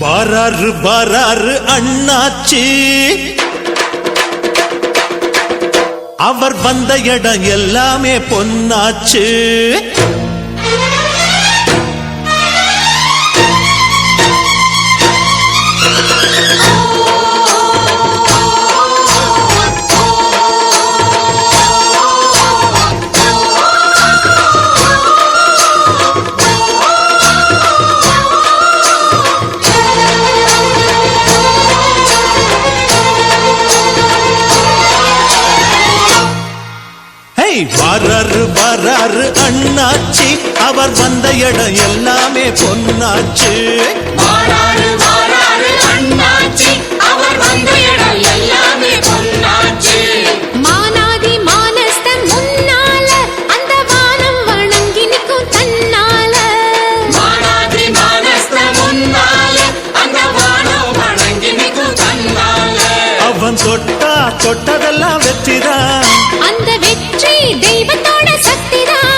பாராரு பாராரு அண்ணாச்சி, அவர் வந்த இடம் எல்லாமே பொன்னாச்சு. வராரு வராரு அண்ணாச்சி, அவர் வந்த இடம் எல்லாமே பொன்னாச்சு. வராரு வராரு அண்ணாச்சி, அவர் வந்த இடம் எல்லாமே பொன்னாச்சு. மானாதி மானஸ்தன் முன்னால அந்த வானம் வணங்கி நிற்கும் தன்னால. மானாதி மானஸ்தன் முன்னால அந்த வானம் வணங்கி நிற்கும் தன்னால. அவன் தொட்டா தொட்டதெல்லாம் வெற்றிதான், அந்த வெற்றி தெய்வத்தோட சக்திதான்.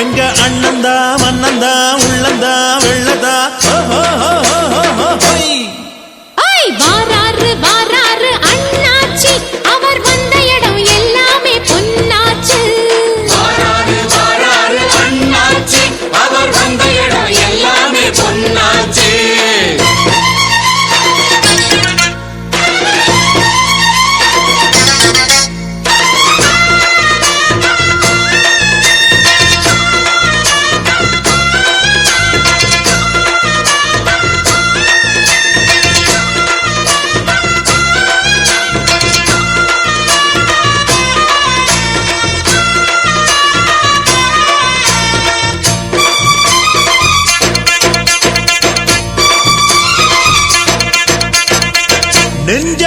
எங்க அண்ணந்தா மன்னந்தா உள்ளந்தா வெள்ளதா. வாராரு வாராரு அண்ணாச்சி, அவர் வந்த இடம் எல்லாமே பொன்னாச்சு. வராரு வராரு அண்ணாச்சி, அவர் வந்த இடம் எல்லாமே பொன்னாச்சு. நெஞ்ச